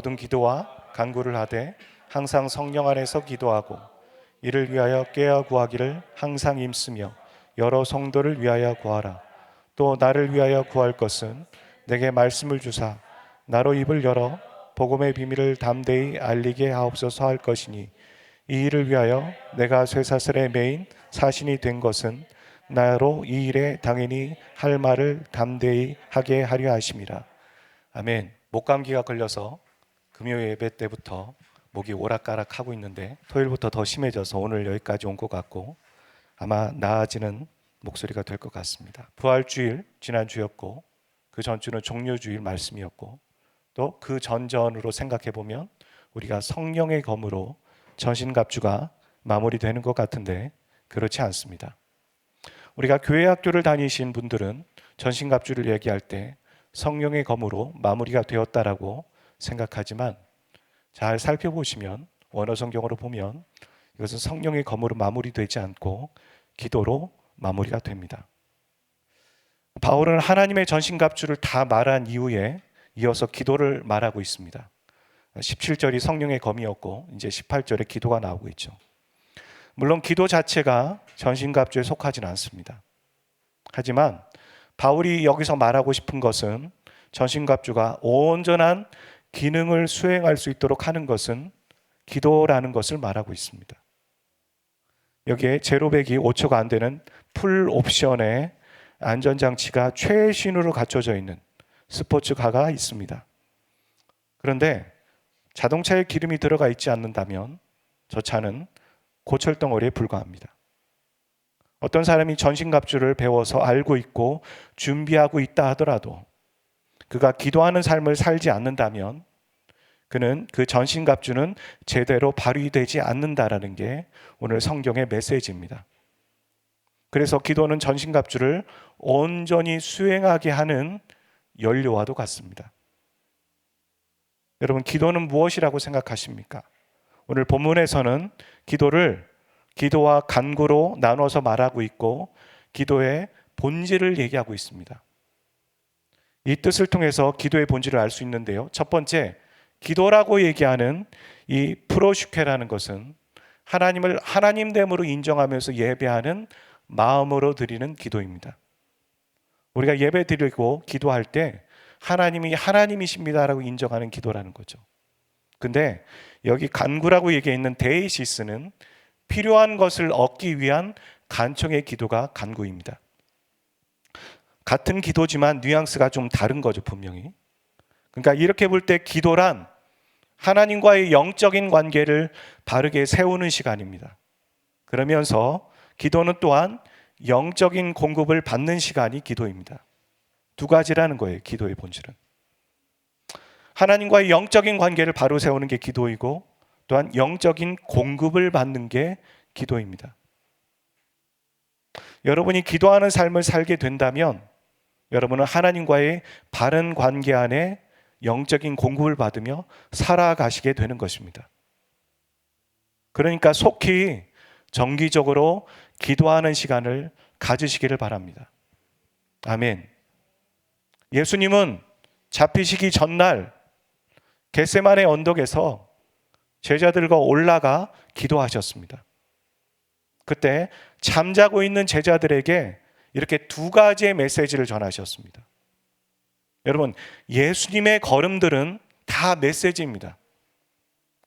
모든 기도와 간구를 하되 항상 성령 안에서 기도하고 이를 위하여 깨어 구하기를 항상 힘쓰며 여러 성도를 위하여 구하라. 또 나를 위하여 구할 것은 내게 말씀을 주사 나로 입을 열어 복음의 비밀을 담대히 알리게 하옵소서 할 것이니 이 일을 위하여 내가 쇠사슬에 매인 사신이 된 것은 나로 이 일에 당연히 할 말을 담대히 하게 하려 하심이라. 아멘. 목감기가 걸려서 금요 예배 때부터 목이 오락가락 하고 있는데 토요일부터 더 심해져서 오늘 여기까지 온 것 같고 아마 나아지는 목소리가 될 것 같습니다. 부활주일 지난주였고 그 전주는 종료주일 말씀이었고 또 그 전전으로 생각해 보면 우리가 성령의 검으로 전신갑주가 마무리되는 것 같은데 그렇지 않습니다. 우리가 교회 학교를 다니신 분들은 전신갑주를 얘기할 때 성령의 검으로 마무리가 되었다라고 생각하지만 잘 살펴보시면 원어 성경으로 보면 이것은 성령의 검으로 마무리되지 않고 기도로 마무리가 됩니다. 바울은 하나님의 전신갑주를 다 말한 이후에 이어서 기도를 말하고 있습니다. 17절이 성령의 검이었고 이제 18절에 기도가 나오고 있죠. 물론 기도 자체가 전신갑주에 속하지는 않습니다. 하지만 바울이 여기서 말하고 싶은 것은 전신갑주가 온전한 기능을 수행할 수 있도록 하는 것은 기도라는 것을 말하고 있습니다. 여기에 제로백이 5초가 안 되는 풀 옵션의 안전장치가 최신으로 갖춰져 있는 스포츠카가 있습니다. 그런데 자동차에 기름이 들어가 있지 않는다면 저 차는 고철덩어리에 불과합니다. 어떤 사람이 전신갑주를 배워서 알고 있고 준비하고 있다 하더라도 그가 기도하는 삶을 살지 않는다면 그는 그 전신갑주는 제대로 발휘되지 않는다라는 게 오늘 성경의 메시지입니다. 그래서 기도는 전신갑주를 온전히 수행하게 하는 연료와도 같습니다. 여러분, 기도는 무엇이라고 생각하십니까? 오늘 본문에서는 기도를 기도와 간구로 나눠서 말하고 있고 기도의 본질을 얘기하고 있습니다. 이 뜻을 통해서 기도의 본질을 알 수 있는데요. 첫 번째, 기도라고 얘기하는 이 프로슈케라는 것은 하나님을 하나님됨으로 인정하면서 예배하는 마음으로 드리는 기도입니다. 우리가 예배 드리고 기도할 때 하나님이 하나님이십니다라고 인정하는 기도라는 거죠. 근데 여기 간구라고 얘기해 있는 데이시스는 필요한 것을 얻기 위한 간청의 기도가 간구입니다. 같은 기도지만 뉘앙스가 좀 다른 거죠, 분명히. 그러니까 이렇게 볼 때 기도란 하나님과의 영적인 관계를 바르게 세우는 시간입니다. 그러면서 기도는 또한 영적인 공급을 받는 시간이 기도입니다. 두 가지라는 거예요, 기도의 본질은. 하나님과의 영적인 관계를 바로 세우는 게 기도이고 또한 영적인 공급을 받는 게 기도입니다. 여러분이 기도하는 삶을 살게 된다면 여러분은 하나님과의 바른 관계 안에 영적인 공급을 받으며 살아가시게 되는 것입니다. 그러니까 속히 정기적으로 기도하는 시간을 가지시기를 바랍니다. 아멘. 예수님은 잡히시기 전날 겟세마네 언덕에서 제자들과 올라가 기도하셨습니다. 그때 잠자고 있는 제자들에게 이렇게 두 가지의 메시지를 전하셨습니다. 여러분, 예수님의 걸음들은 다 메시지입니다.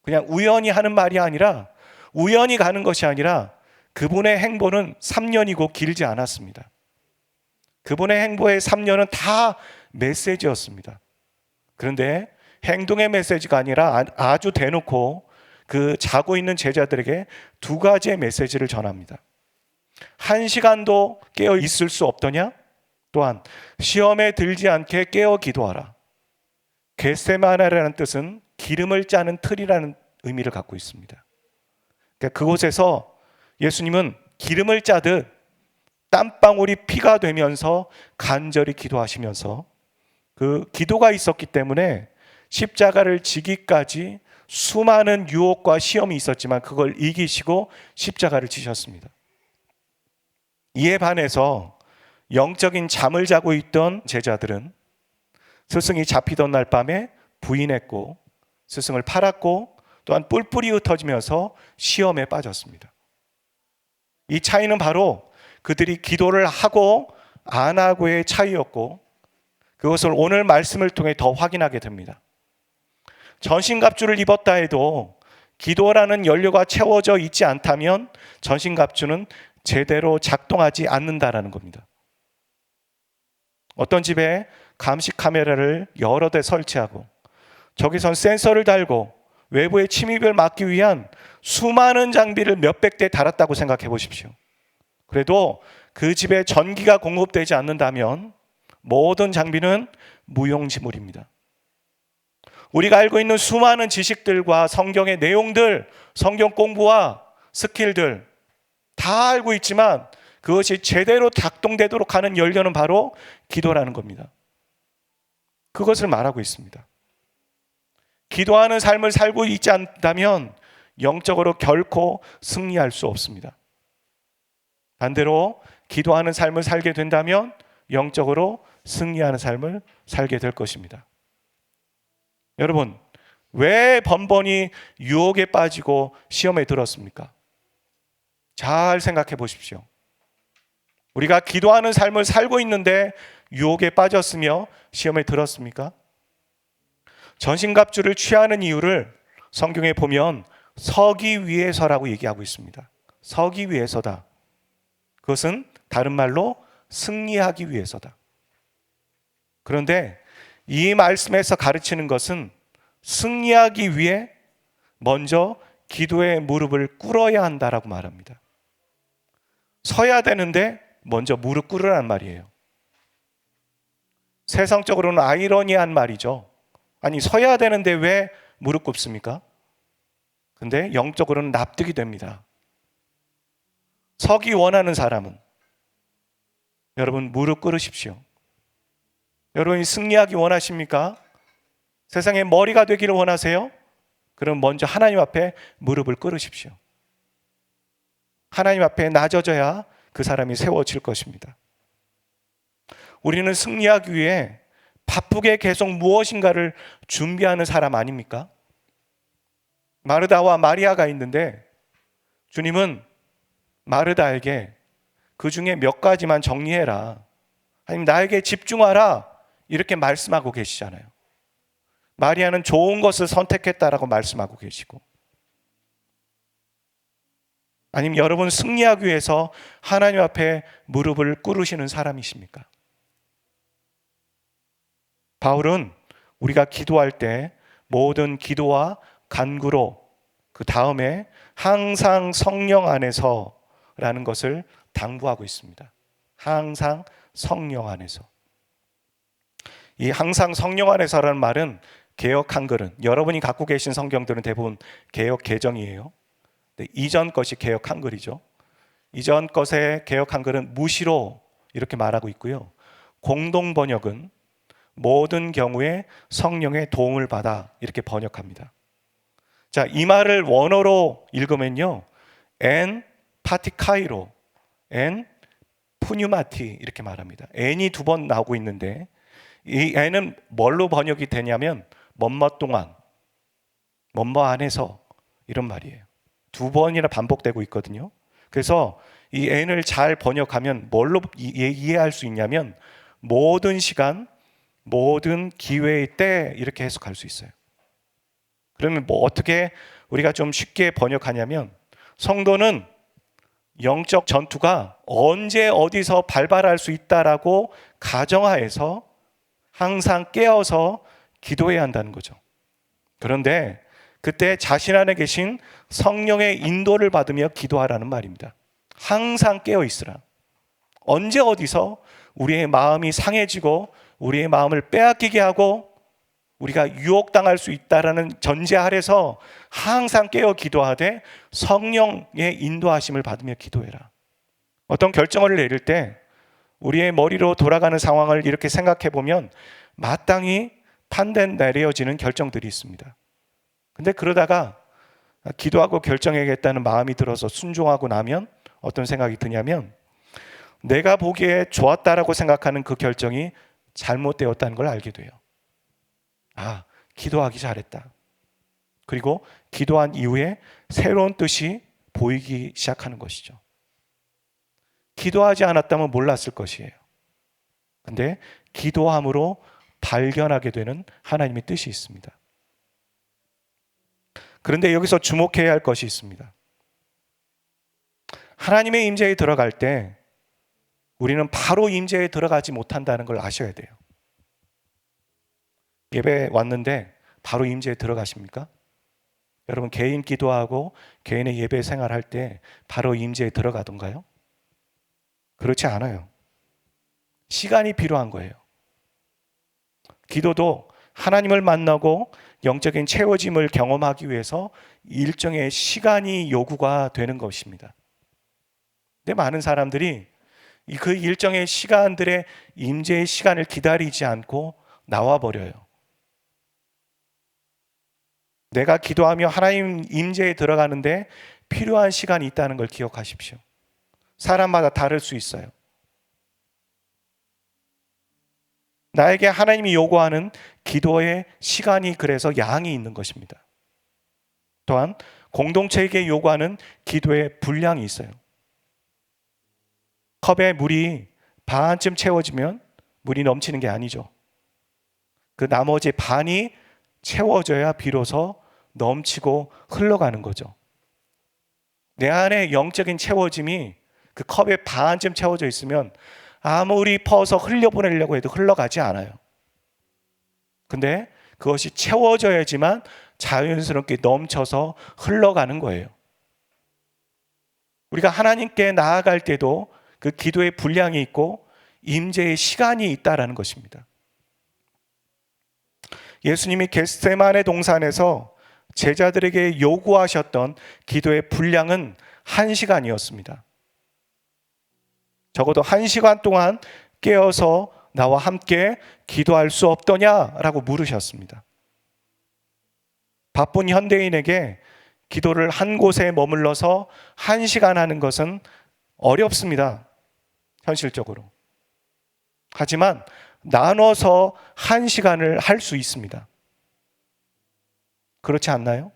그냥 우연히 하는 말이 아니라 우연히 가는 것이 아니라 그분의 행보는 3년이고 길지 않았습니다. 그분의 행보의 3년은 다 메시지였습니다. 그런데 행동의 메시지가 아니라 아주 대놓고 그 자고 있는 제자들에게 두 가지의 메시지를 전합니다. 1시간도 깨어 있을 수 없더냐? 또한 시험에 들지 않게 깨어 기도하라. 겟세마네라는 뜻은 기름을 짜는 틀이라는 의미를 갖고 있습니다. 그러니까 그곳에서 예수님은 기름을 짜듯 땀방울이 피가 되면서 간절히 기도하시면서 그 기도가 있었기 때문에 십자가를 지기까지 수많은 유혹과 시험이 있었지만 그걸 이기시고 십자가를 지셨습니다. 이에 반해서 영적인 잠을 자고 있던 제자들은 스승이 잡히던 날 밤에 부인했고 스승을 팔았고 또한 뿔뿔이 흩어지면서 시험에 빠졌습니다. 이 차이는 바로 그들이 기도를 하고 안 하고의 차이였고, 그것을 오늘 말씀을 통해 더 확인하게 됩니다. 전신갑주를 입었다 해도 기도라는 연료가 채워져 있지 않다면 전신갑주는 제대로 작동하지 않는다라는 겁니다. 어떤 집에 감시 카메라를 여러 대 설치하고 저기선 센서를 달고 외부의 침입을 막기 위한 수많은 장비를 몇백 대 달았다고 생각해 보십시오. 그래도 그 집에 전기가 공급되지 않는다면 모든 장비는 무용지물입니다. 우리가 알고 있는 수많은 지식들과 성경의 내용들, 성경 공부와 스킬들 다 알고 있지만 그것이 제대로 작동되도록 하는 연료는 바로 기도라는 겁니다. 그것을 말하고 있습니다. 기도하는 삶을 살고 있지 않다면 영적으로 결코 승리할 수 없습니다. 반대로 기도하는 삶을 살게 된다면 영적으로 승리하는 삶을 살게 될 것입니다. 여러분, 왜 번번이 유혹에 빠지고 시험에 들었습니까? 잘 생각해 보십시오. 우리가 기도하는 삶을 살고 있는데 유혹에 빠졌으며 시험에 들었습니까? 전신갑주를 취하는 이유를 성경에 보면 서기 위해서라고 얘기하고 있습니다. 서기 위해서다. 그것은 다른 말로 승리하기 위해서다. 그런데 이 말씀에서 가르치는 것은 승리하기 위해 먼저 기도의 무릎을 꿇어야 한다라고 말합니다. 서야 되는데 먼저 무릎 꿇으란 말이에요. 세상적으로는 아이러니한 말이죠. 아니, 서야 되는데 왜 무릎 꿇습니까? 근데 영적으로는 납득이 됩니다. 서기 원하는 사람은 여러분 무릎 꿇으십시오. 여러분이 승리하기 원하십니까? 세상의 머리가 되기를 원하세요? 그럼 먼저 하나님 앞에 무릎을 꿇으십시오. 하나님 앞에 낮아져야 그 사람이 세워질 것입니다. 우리는 승리하기 위해 바쁘게 계속 무엇인가를 준비하는 사람 아닙니까? 마르다와 마리아가 있는데 주님은 마르다에게 그 중에 몇 가지만 정리해라, 아니면 나에게 집중하라, 이렇게 말씀하고 계시잖아요. 마리아는 좋은 것을 선택했다라고 말씀하고 계시고, 아니면 여러분 승리하기 위해서 하나님 앞에 무릎을 꿇으시는 사람이십니까? 바울은 우리가 기도할 때 모든 기도와 간구로 그 다음에 항상 성령 안에서라는 것을 당부하고 있습니다. 항상 성령 안에서. 이 항상 성령 안에서라는 말은 개역 한글은, 여러분이 갖고 계신 성경들은 대부분 개역 개정이에요. 이전 것이 개역 한글이죠. 이전 것의 개역 한글은 무시로 이렇게 말하고 있고요. 공동 번역은 모든 경우에 성령의 도움을 받아 이렇게 번역합니다. 자, 이 말을 원어로 읽으면요, 엔 파티카이로, 엔 푸뉴마티 이렇게 말합니다. n이 두 번 나오고 있는데 이 n은 뭘로 번역이 되냐면 뭐뭐 동안, 뭐뭐 안에서, 이런 말이에요. 두 번이나 반복되고 있거든요. 그래서 이 n을 잘 번역하면 뭘로 이해할 수 있냐면 모든 시간, 모든 기회의 때, 이렇게 해석할 수 있어요. 그러면 뭐 어떻게 우리가 좀 쉽게 번역하냐면, 성도는 영적 전투가 언제 어디서 발발할 수 있다라고 가정하에서 항상 깨어서 기도해야 한다는 거죠. 그런데 그때 자신 안에 계신 성령의 인도를 받으며 기도하라는 말입니다. 항상 깨어 있으라. 언제 어디서 우리의 마음이 상해지고 우리의 마음을 빼앗기게 하고 우리가 유혹당할 수 있다라는 전제 아래서 항상 깨어 기도하되 성령의 인도하심을 받으며 기도해라. 어떤 결정을 내릴 때 우리의 머리로 돌아가는 상황을 이렇게 생각해 보면 마땅히 판단 내려지는 결정들이 있습니다. 근데 그러다가 기도하고 결정해야겠다는 마음이 들어서 순종하고 나면 어떤 생각이 드냐면, 내가 보기에 좋았다라고 생각하는 그 결정이 잘못되었다는 걸 알게 돼요. 아, 기도하기 잘했다. 그리고 기도한 이후에 새로운 뜻이 보이기 시작하는 것이죠. 기도하지 않았다면 몰랐을 것이에요. 근데 기도함으로 발견하게 되는 하나님의 뜻이 있습니다. 그런데 여기서 주목해야 할 것이 있습니다. 하나님의 임재에 들어갈 때 우리는 바로 임재에 들어가지 못한다는 걸 아셔야 돼요. 예배 왔는데 바로 임재에 들어가십니까? 여러분 개인 기도하고 개인의 예배 생활할 때 바로 임재에 들어가던가요? 그렇지 않아요. 시간이 필요한 거예요. 기도도 하나님을 만나고 영적인 채워짐을 경험하기 위해서 일정의 시간이 요구가 되는 것입니다. 근데 많은 사람들이 그 일정의 시간들의 임재의 시간을 기다리지 않고 나와버려요. 내가 기도하며 하나님 임재에 들어가는데 필요한 시간이 있다는 걸 기억하십시오. 사람마다 다를 수 있어요. 나에게 하나님이 요구하는 기도의 시간이 그래서 양이 있는 것입니다. 또한 공동체에게 요구하는 기도의 분량이 있어요. 컵에 물이 반쯤 채워지면 물이 넘치는 게 아니죠. 그 나머지 반이 채워져야 비로소 넘치고 흘러가는 거죠. 내 안에 영적인 채워짐이 그 컵에 반쯤 채워져 있으면 아무리 퍼서 흘려보내려고 해도 흘러가지 않아요. 근데 그것이 채워져야지만 자연스럽게 넘쳐서 흘러가는 거예요. 우리가 하나님께 나아갈 때도 그 기도의 분량이 있고 임재의 시간이 있다라는 것입니다. 예수님이 겟세마네 동산에서 제자들에게 요구하셨던 기도의 분량은 1시간이었습니다. 적어도 1시간 동안 깨어서 나와 함께 기도할 수 없더냐라고 물으셨습니다. 바쁜 현대인에게 기도를 한 곳에 머물러서 1시간 하는 것은 어렵습니다. 현실적으로. 하지만 나눠서 1시간을 할 수 있습니다. 그렇지 않나요?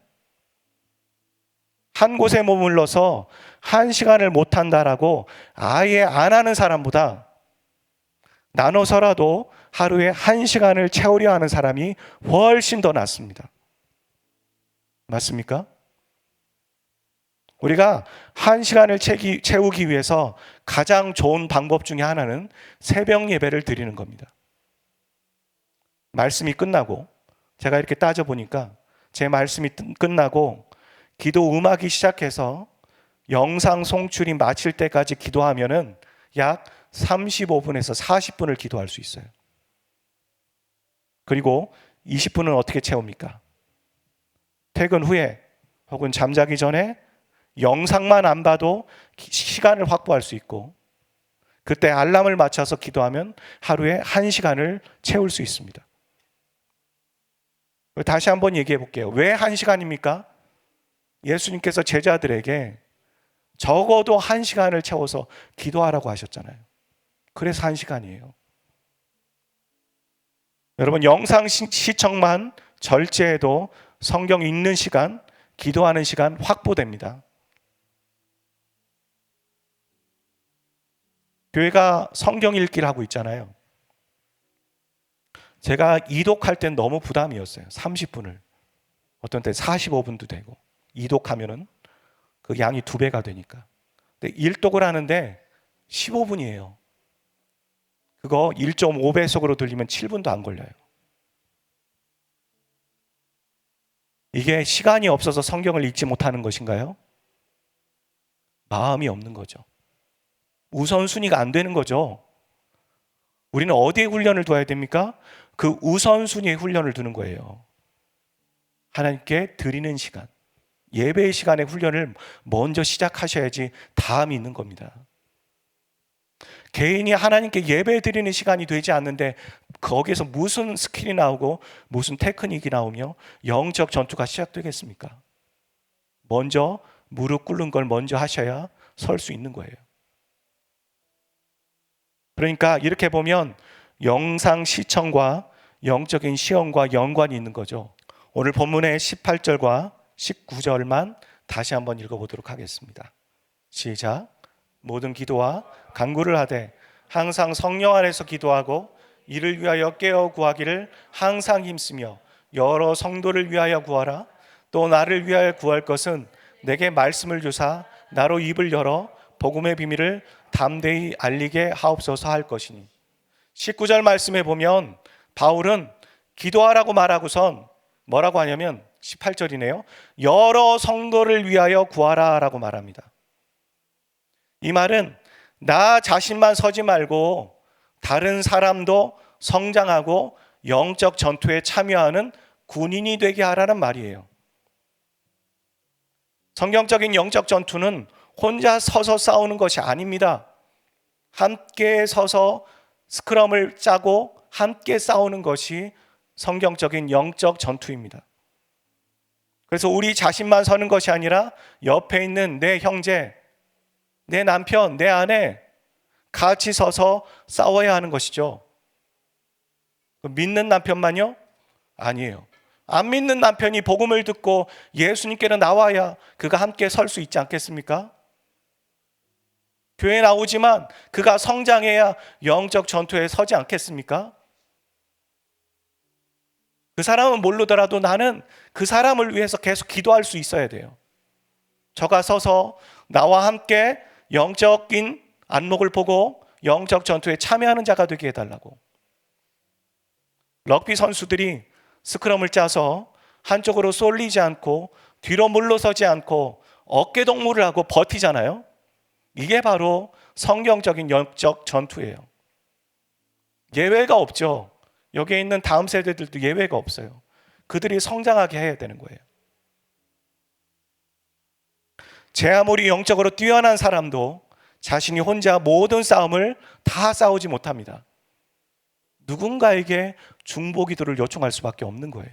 한 곳에 머물러서 1시간을 못한다라고 아예 안 하는 사람보다 나눠서라도 하루에 1시간을 채우려 하는 사람이 훨씬 더 낫습니다. 맞습니까? 우리가 1시간을 채우기 위해서 가장 좋은 방법 중에 하나는 새벽 예배를 드리는 겁니다. 말씀이 끝나고 제가 이렇게 따져보니까 제 말씀이 끝나고 기도 음악이 시작해서 영상 송출이 마칠 때까지 기도하면은 약 35분에서 40분을 기도할 수 있어요. 그리고 20분은 어떻게 채웁니까? 퇴근 후에 혹은 잠자기 전에 영상만 안 봐도 시간을 확보할 수 있고 그때 알람을 맞춰서 기도하면 하루에 1시간을 채울 수 있습니다. 다시 한번 얘기해 볼게요. 왜 1시간입니까? 예수님께서 제자들에게 적어도 1시간을 채워서 기도하라고 하셨잖아요. 그래서 1시간이에요. 여러분 영상 시청만 절제해도 성경 읽는 시간, 기도하는 시간 확보됩니다. 교회가 성경 읽기를 하고 있잖아요. 제가 이독할 땐 너무 부담이었어요. 30분을. 어떤 때 45분도 되고. 이독하면은 그 양이 2배가 되니까. 근데 일독을 하는데 15분이에요. 그거 1.5배속으로 들리면 7분도 안 걸려요. 이게 시간이 없어서 성경을 읽지 못하는 것인가요? 마음이 없는 거죠. 우선순위가 안 되는 거죠. 우리는 어디에 훈련을 둬야 됩니까? 그 우선순위에 훈련을 두는 거예요. 하나님께 드리는 시간, 예배의 시간에 훈련을 먼저 시작하셔야지 다음이 있는 겁니다. 개인이 하나님께 예배 드리는 시간이 되지 않는데 거기에서 무슨 스킬이 나오고 무슨 테크닉이 나오며 영적 전투가 시작되겠습니까? 먼저 무릎 꿇는 걸 먼저 하셔야 설 수 있는 거예요. 그러니까 이렇게 보면 영상 시청과 영적인 시험과 연관이 있는 거죠. 오늘 본문의 18절과 19절만 다시 한번 읽어보도록 하겠습니다. 시작. 모든 기도와 간구를 하되 항상 성령 안에서 기도하고 이를 위하여 깨어 구하기를 항상 힘쓰며 여러 성도를 위하여 구하라. 또 나를 위하여 구할 것은 내게 말씀을 주사 나로 입을 열어 복음의 비밀을 담대히 알리게 하옵소서 할 것이니. 19절 말씀에 보면 바울은 기도하라고 말하고선 뭐라고 하냐면 18절이네요. 여러 성도를 위하여 구하라 라고 말합니다. 이 말은 나 자신만 서지 말고 다른 사람도 성장하고 영적 전투에 참여하는 군인이 되게 하라는 말이에요. 성경적인 영적 전투는 혼자 서서 싸우는 것이 아닙니다. 함께 서서 스크럼을 짜고 함께 싸우는 것이 성경적인 영적 전투입니다. 그래서 우리 자신만 서는 것이 아니라 옆에 있는 내 형제, 내 남편, 내 아내 같이 서서 싸워야 하는 것이죠. 믿는 남편만요? 아니에요. 안 믿는 남편이 복음을 듣고 예수님께로 나와야 그가 함께 설 수 있지 않겠습니까? 교회에 나오지만 그가 성장해야 영적 전투에 서지 않겠습니까? 그 사람은 모르더라도 나는 그 사람을 위해서 계속 기도할 수 있어야 돼요. 저가 서서 나와 함께 영적인 안목을 보고 영적 전투에 참여하는 자가 되게 해달라고. 럭비 선수들이 스크럼을 짜서 한쪽으로 쏠리지 않고 뒤로 물러서지 않고 어깨 동무를 하고 버티잖아요. 이게 바로 성경적인 영적 전투예요. 예외가 없죠. 여기에 있는 다음 세대들도 예외가 없어요. 그들이 성장하게 해야 되는 거예요. 제 아무리 영적으로 뛰어난 사람도 자신이 혼자 모든 싸움을 다 싸우지 못합니다. 누군가에게 중보기도를 요청할 수밖에 없는 거예요.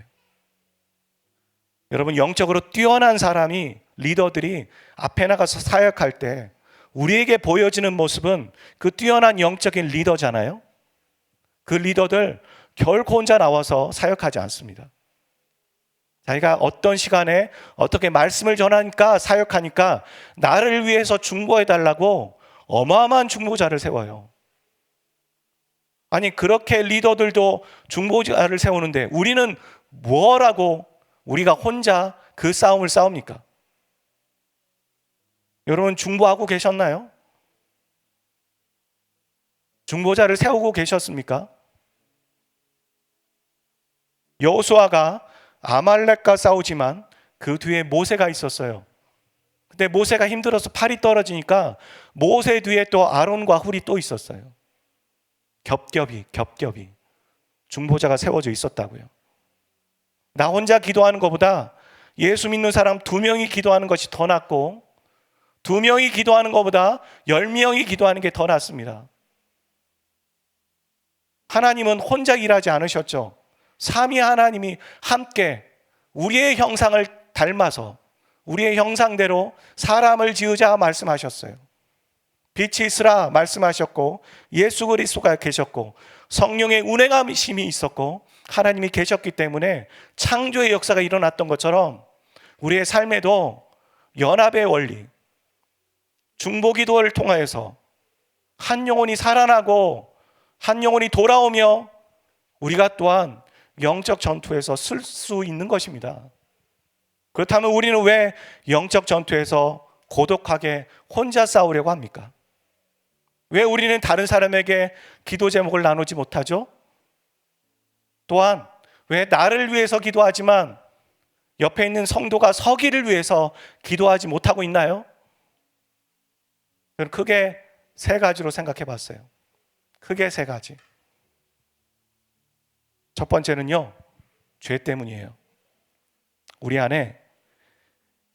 여러분, 영적으로 뛰어난 사람이, 리더들이 앞에 나가서 사역할 때 우리에게 보여지는 모습은 그 뛰어난 영적인 리더잖아요. 그 리더들 결코 혼자 나와서 사역하지 않습니다. 자기가 어떤 시간에 어떻게 말씀을 전하니까, 사역하니까 나를 위해서 중보해달라고 어마어마한 중보자를 세워요. 아니, 그렇게 리더들도 중보자를 세우는데 우리는 뭐라고 우리가 혼자 그 싸움을 싸웁니까? 여러분, 중보하고 계셨나요? 중보자를 세우고 계셨습니까? 여호수아가 아말렉과 싸우지만 그 뒤에 모세가 있었어요. 근데 모세가 힘들어서 팔이 떨어지니까 모세 뒤에 또 아론과 훌이 또 있었어요. 겹겹이 중보자가 세워져 있었다고요. 나 혼자 기도하는 것보다 예수 믿는 사람 2명이 기도하는 것이 더 낫고 2명이 기도하는 것보다 10명이 기도하는 게 더 낫습니다. 하나님은 혼자 일하지 않으셨죠. 삼위 하나님이 함께 우리의 형상을 닮아서 우리의 형상대로 사람을 지으자 말씀하셨어요. 빛이 있으라 말씀하셨고 예수 그리스도가 계셨고 성령의 운행하심이 있었고 하나님이 계셨기 때문에 창조의 역사가 일어났던 것처럼 우리의 삶에도 연합의 원리, 중보기도를 통하여서 한 영혼이 살아나고 한 영혼이 돌아오며 우리가 또한 영적 전투에서 쓸 수 있는 것입니다. 그렇다면 우리는 왜 영적 전투에서 고독하게 혼자 싸우려고 합니까? 왜 우리는 다른 사람에게 기도 제목을 나누지 못하죠? 또한 왜 나를 위해서 기도하지만 옆에 있는 성도가 서기를 위해서 기도하지 못하고 있나요? 저는 크게 3가지로 생각해 봤어요. 크게 3가지. 첫 번째는요, 죄 때문이에요. 우리 안에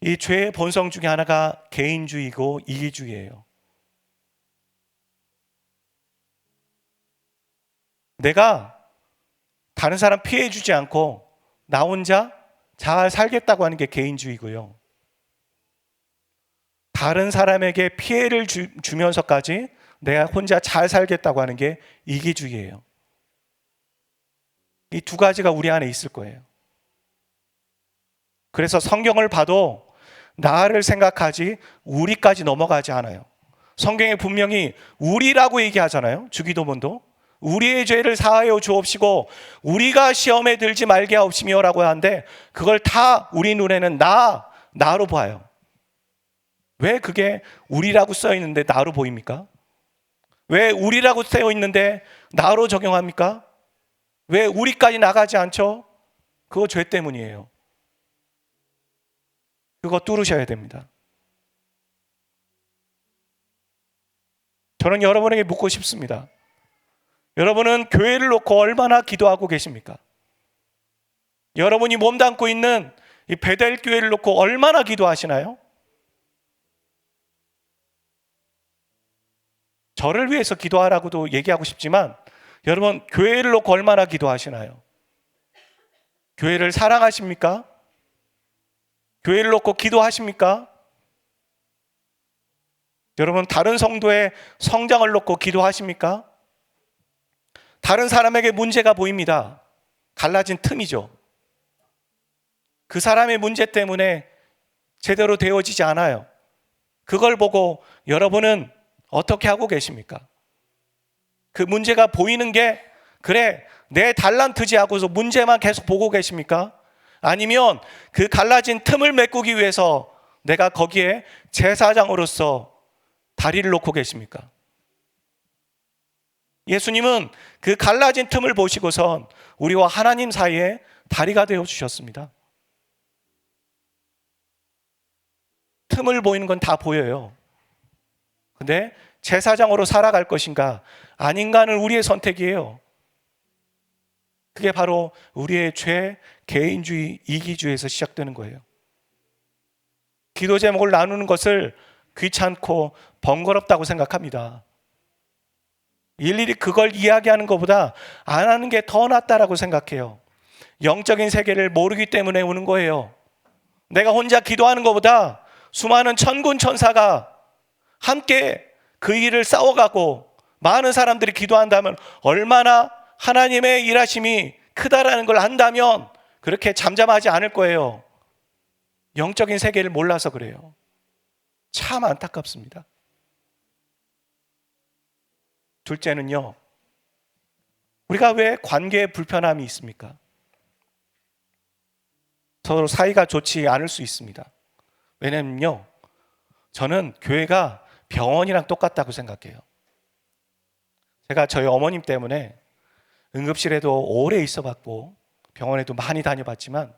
이 죄의 본성 중에 하나가 개인주의고 이기주의예요. 내가 다른 사람 피해 주지 않고 나 혼자 잘 살겠다고 하는 게 개인주의고요. 다른 사람에게 피해를 주면서까지 내가 혼자 잘 살겠다고 하는 게 이기주의예요. 이 2가지가 우리 안에 있을 거예요. 그래서 성경을 봐도 나를 생각하지 우리까지 넘어가지 않아요. 성경에 분명히 우리라고 얘기하잖아요. 주기도문도 우리의 죄를 사하여 주옵시고 우리가 시험에 들지 말게 하옵시며 라고 하는데, 그걸 다 우리 눈에는 나로 봐요. 왜 그게 우리라고 써 있는데 나로 보입니까? 왜 우리라고 쓰여 있는데 나로 적용합니까? 왜 우리까지 나가지 않죠? 그거 죄 때문이에요. 그거 뚫으셔야 됩니다. 저는 여러분에게 묻고 싶습니다. 여러분은 교회를 놓고 얼마나 기도하고 계십니까? 여러분이 몸담고 있는 이 베델 교회를 놓고 얼마나 기도하시나요? 저를 위해서 기도하라고도 얘기하고 싶지만, 여러분 교회를 놓고 얼마나 기도하시나요? 교회를 사랑하십니까? 교회를 놓고 기도하십니까? 여러분 다른 성도의 성장을 놓고 기도하십니까? 다른 사람에게 문제가 보입니다. 갈라진 틈이죠. 그 사람의 문제 때문에 제대로 되어지지 않아요. 그걸 보고 여러분은 어떻게 하고 계십니까? 그 문제가 보이는 게 그래 내 달란트지 하고서 문제만 계속 보고 계십니까? 아니면 그 갈라진 틈을 메꾸기 위해서 내가 거기에 제사장으로서 다리를 놓고 계십니까? 예수님은 그 갈라진 틈을 보시고선 우리와 하나님 사이에 다리가 되어 주셨습니다. 틈을 보이는 건 다 보여요. 근데 제사장으로 살아갈 것인가 아닌가는 우리의 선택이에요. 그게 바로 우리의 죄, 개인주의, 이기주의에서 시작되는 거예요. 기도 제목을 나누는 것을 귀찮고 번거롭다고 생각합니다. 일일이 그걸 이야기하는 것보다 안 하는 게 더 낫다라고 생각해요. 영적인 세계를 모르기 때문에 오는 거예요. 내가 혼자 기도하는 것보다 수많은 천군 천사가 함께 그 일을 싸워가고 많은 사람들이 기도한다면 얼마나 하나님의 일하심이 크다라는 걸 안다면 그렇게 잠잠하지 않을 거예요. 영적인 세계를 몰라서 그래요. 참 안타깝습니다. 둘째는요, 우리가 왜 관계에 불편함이 있습니까? 서로 사이가 좋지 않을 수 있습니다. 왜냐면요, 저는 교회가 병원이랑 똑같다고 생각해요. 제가 저희 어머님 때문에 응급실에도 오래 있어봤고 병원에도 많이 다녀봤지만,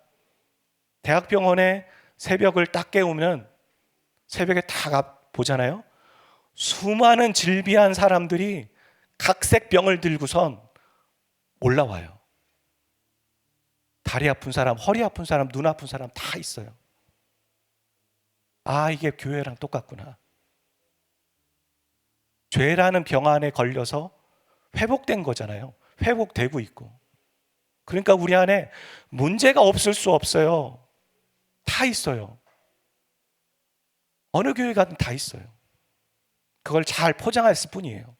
대학병원에 새벽을 딱 깨우면 새벽에 다 보잖아요. 수많은 질비한 사람들이 각색 병을 들고선 올라와요. 다리 아픈 사람, 허리 아픈 사람, 눈 아픈 사람 다 있어요. 아, 이게 교회랑 똑같구나. 죄라는 병 안에 걸려서 회복된 거잖아요. 회복되고 있고. 그러니까 우리 안에 문제가 없을 수 없어요. 다 있어요. 어느 교회 가든 다 있어요. 그걸 잘 포장했을 뿐이에요.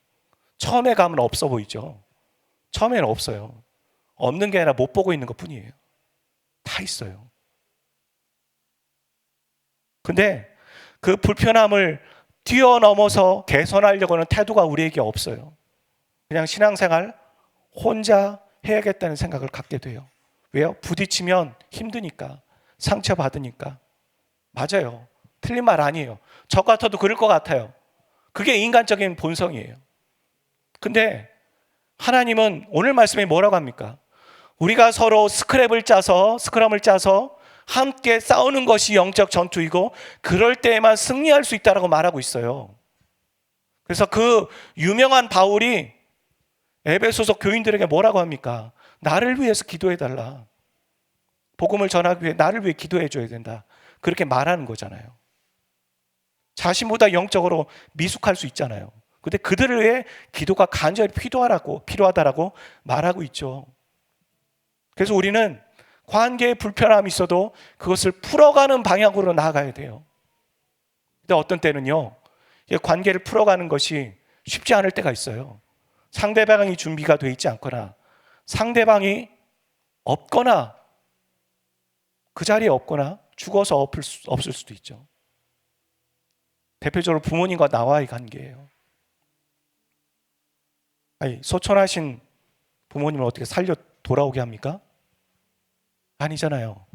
처음에 가면 없어 보이죠. 처음에는 없어요. 없는 게 아니라 못 보고 있는 것 뿐이에요. 다 있어요. 근데 그 불편함을 뛰어넘어서 개선하려고 하는 태도가 우리에게 없어요. 그냥 신앙생활 혼자 해야겠다는 생각을 갖게 돼요. 왜요? 부딪히면 힘드니까, 상처받으니까. 맞아요. 틀린 말 아니에요. 저 같아도 그럴 것 같아요. 그게 인간적인 본성이에요. 근데 하나님은 오늘 말씀에 뭐라고 합니까? 우리가 서로 스크럼을 짜서 함께 싸우는 것이 영적 전투이고 그럴 때에만 승리할 수 있다고 말하고 있어요. 그래서 그 유명한 바울이 에베소서 교인들에게 뭐라고 합니까? 나를 위해서 기도해달라. 복음을 전하기 위해 나를 위해 기도해 줘야 된다. 그렇게 말하는 거잖아요. 자신보다 영적으로 미숙할 수 있잖아요. 근데 그들을 위해 기도가 간절히 필요하다라고 말하고 있죠. 그래서 우리는 관계에 불편함이 있어도 그것을 풀어가는 방향으로 나아가야 돼요. 근데 어떤 때는요, 관계를 풀어가는 것이 쉽지 않을 때가 있어요. 상대방이 준비가 돼 있지 않거나 상대방이 없거나 그 자리에 없거나 죽어서 없을 수도 있죠. 대표적으로 부모님과 나와의 관계예요. 아니, 소천하신 부모님을 어떻게 살려 돌아오게 합니까? 아니잖아요.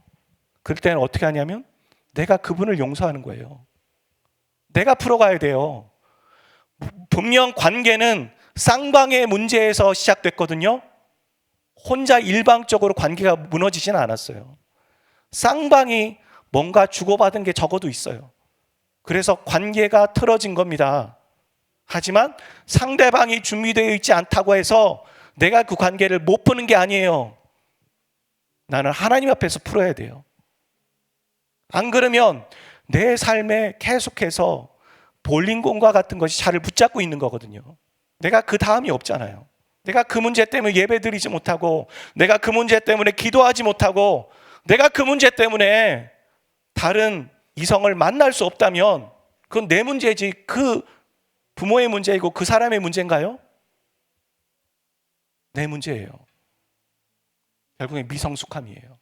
그럴 때는 어떻게 하냐면 내가 그분을 용서하는 거예요. 내가 풀어가야 돼요. 분명 관계는 쌍방의 문제에서 시작됐거든요. 혼자 일방적으로 관계가 무너지진 않았어요. 쌍방이 뭔가 주고받은 게 적어도 있어요. 그래서 관계가 틀어진 겁니다. 하지만 상대방이 준비되어 있지 않다고 해서 내가 그 관계를 못 푸는 게 아니에요. 나는 하나님 앞에서 풀어야 돼요. 안 그러면 내 삶에 계속해서 볼링공과 같은 것이 자를 붙잡고 있는 거거든요. 내가 그 다음이 없잖아요. 내가 그 문제 때문에 예배드리지 못하고, 내가 그 문제 때문에 기도하지 못하고, 내가 그 문제 때문에 다른 이성을 만날 수 없다면 그건 내 문제지 그 부모의 문제이고 그 사람의 문제인가요? 내 문제예요. 결국엔 미성숙함이에요.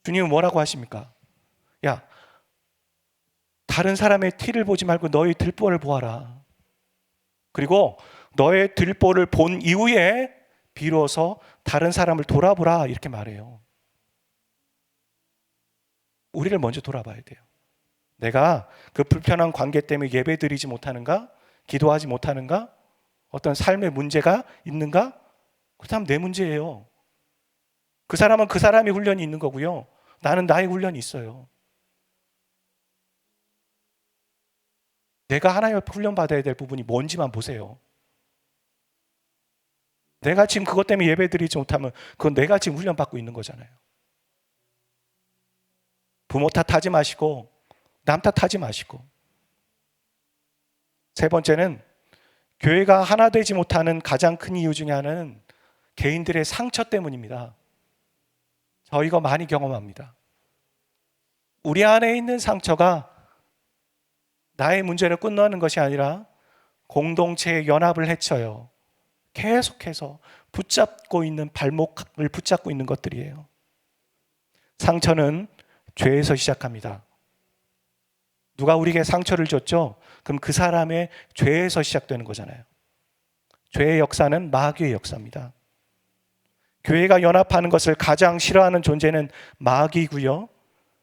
주님은 뭐라고 하십니까? 야, 다른 사람의 티를 보지 말고 너의 들보를 보아라. 그리고 너의 들보를 본 이후에 비로소 다른 사람을 돌아보라, 이렇게 말해요. 우리를 먼저 돌아봐야 돼요. 내가 그 불편한 관계 때문에 예배드리지 못하는가? 기도하지 못하는가? 어떤 삶의 문제가 있는가? 그렇다면 내 문제예요. 그 사람은 그 사람의 훈련이 있는 거고요. 나는 나의 훈련이 있어요. 내가 하나님 앞에 훈련받아야 될 부분이 뭔지만 보세요. 내가 지금 그것 때문에 예배드리지 못하면 그건 내가 지금 훈련받고 있는 거잖아요. 부모 탓하지 마시고 남 탓하지 마시고. 세 번째는 교회가 하나 되지 못하는 가장 큰 이유 중에 하나는 개인들의 상처 때문입니다. 저 이거 많이 경험합니다. 우리 안에 있는 상처가 나의 문제를 끝내는 것이 아니라 공동체의 연합을 해쳐요. 계속해서 붙잡고 있는, 발목을 붙잡고 있는 것들이에요. 상처는 죄에서 시작합니다. 누가 우리에게 상처를 줬죠? 그럼 그 사람의 죄에서 시작되는 거잖아요. 죄의 역사는 마귀의 역사입니다. 교회가 연합하는 것을 가장 싫어하는 존재는 마귀고요.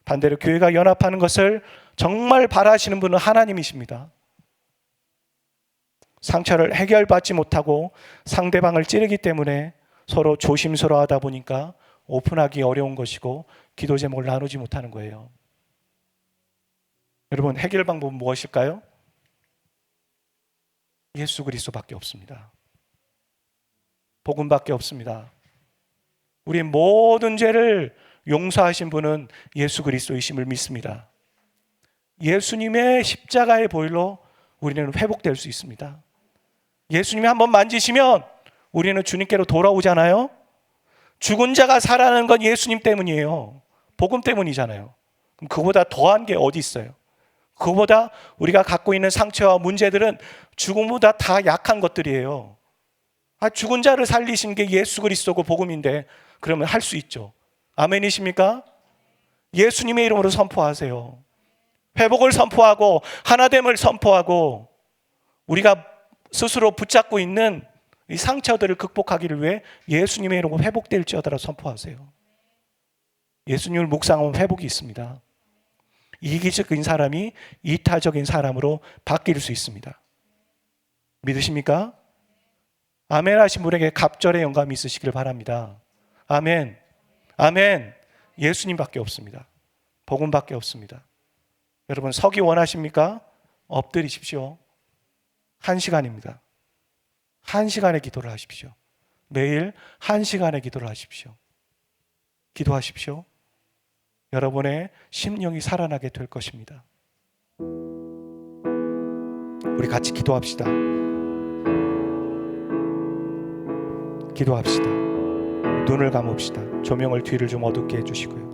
반대로 교회가 연합하는 것을 정말 바라시는 분은 하나님이십니다. 상처를 해결받지 못하고 상대방을 찌르기 때문에 서로 조심스러워하다 보니까 오픈하기 어려운 것이고 기도 제목을 나누지 못하는 거예요. 여러분, 해결 방법은 무엇일까요? 예수 그리스도밖에 없습니다. 복음밖에 없습니다. 우리 모든 죄를 용서하신 분은 예수 그리스도이심을 믿습니다. 예수님의 십자가의 보혈로 우리는 회복될 수 있습니다. 예수님이 한번 만지시면 우리는 주님께로 돌아오잖아요. 죽은 자가 살아나는 건 예수님 때문이에요. 복음 때문이잖아요. 그럼 그보다 더한 게 어디 있어요? 그보다 우리가 갖고 있는 상처와 문제들은 죽음보다 다 약한 것들이에요. 죽은 자를 살리신 게 예수 그리스도고 복음인데 그러면 할 수 있죠. 아멘이십니까? 예수님의 이름으로 선포하세요. 회복을 선포하고 하나됨을 선포하고 우리가 스스로 붙잡고 있는 이 상처들을 극복하기를 위해 예수님의 이름으로 회복될지어다라 선포하세요. 예수님을 묵상하면 회복이 있습니다. 이기적인 사람이 이타적인 사람으로 바뀔 수 있습니다. 믿으십니까? 아멘 하신 분에게 갑절의 영감이 있으시길 바랍니다. 아멘. 아멘. 예수님밖에 없습니다. 복음밖에 없습니다. 여러분, 서기 원하십니까? 엎드리십시오. 1시간입니다. 1시간의 기도를 하십시오. 매일 1시간의 기도를 하십시오. 기도하십시오. 여러분의 심령이 살아나게 될 것입니다. 우리 같이 기도합시다. 기도합시다. 눈을 감읍시다. 조명을 뒤를 좀 어둡게 해주시고요.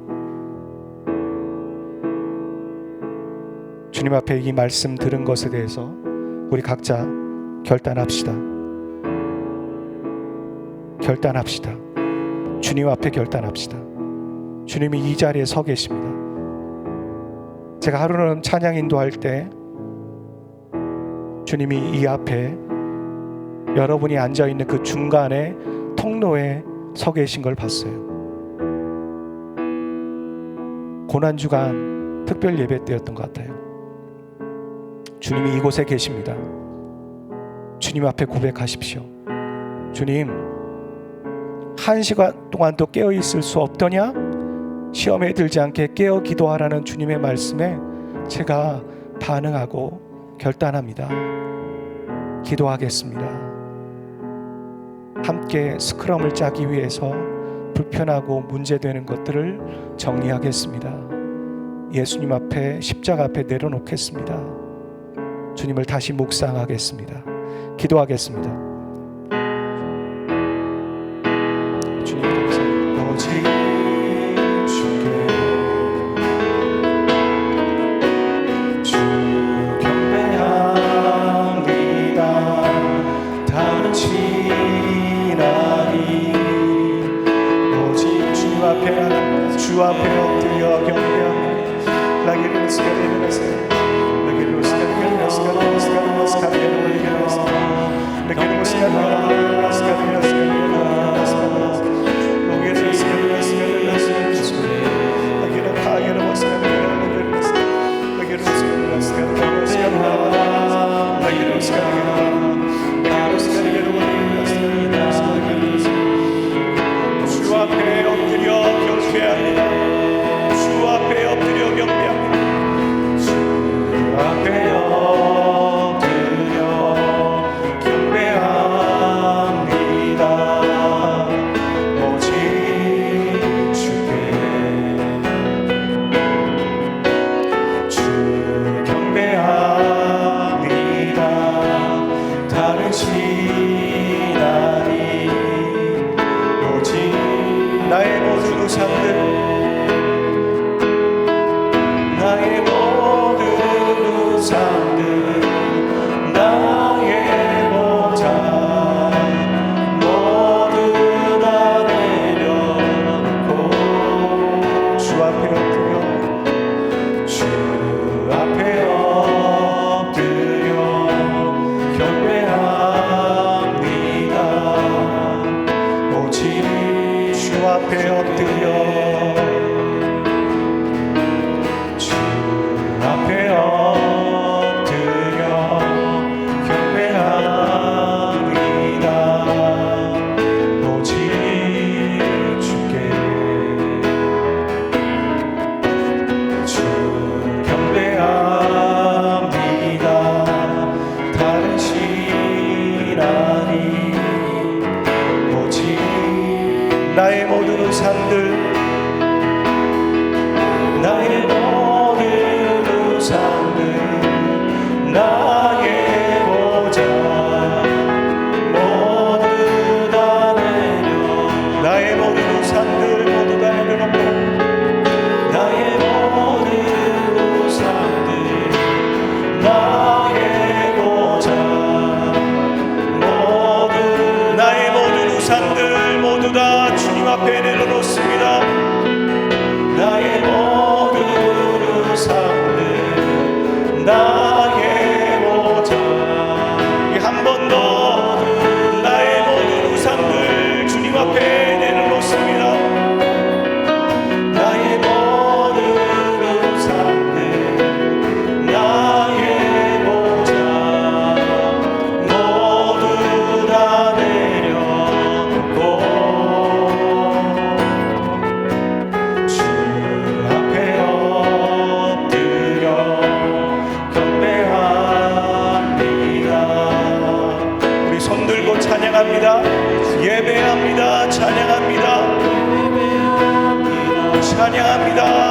주님 앞에 이 말씀 들은 것에 대해서 우리 각자 결단합시다. 결단합시다. 주님 앞에 결단합시다. 주님이 이 자리에 서 계십니다. 제가 하루는 찬양 인도할 때 주님이 이 앞에 여러분이 앉아있는 그 중간에 통로에 서 계신 걸 봤어요. 고난주간 특별 예배 때였던 것 같아요. 주님이 이곳에 계십니다. 주님 앞에 고백하십시오. 주님, 1시간 동안 또 깨어 있을 수 없더냐? 시험에 들지 않게 깨어 기도하라는 주님의 말씀에 제가 반응하고 결단합니다. 기도하겠습니다. 함께 스크럼을 짜기 위해서 불편하고 문제되는 것들을 정리하겠습니다. 예수님 앞에, 십자가 앞에 내려놓겠습니다. 주님을 다시 묵상하겠습니다. 기도하겠습니다. 주님 감사합니다. 오직 주께 주 경배합니다. 다른 지나니 오직 주님 앞에 나는 주 앞에 엎드려 경배합니다. 나기를 스가리를 주 앞에 엎드려 경배합니다. 주 앞에 엎드려 경배합니다. 주 앞에 엎드려 경배합니다. 오직 주께 주 경배합니다. 다른 신하니 오직 나의 모든 우상들 나의 모든 우상들 나의 보좌 모두 다 내려놓고 주 앞에 엎드려 주 앞에 엎드려 경배합니다. 오직 주 앞에 엎드려 주 앞에 엎드려 경배합니다. 오직 주께 주 경배합니다. 다른 신하니 오직 나의 모든 우상들 나의 모든 우상들 나의 보좌 모두 다 내려 나의 모든 우상들 모두 다 내려놓고 나의 모든 우상들 나의 보좌 모두 나의 모든 우상들 모두 다 주님 앞에 내려놓습니다. 나의 모든 우상들 나의 보좌 한 번 더 나의 모든 우상들 주님 앞에 내려놓습니다. 나의 모든 우상들 나의 보좌 모두 다 내려놓고 주 앞에 엎드려 경배합니다. 우리 손 들고 찬양합니다. 예배합니다. 찬양합니다. 찬양합니다.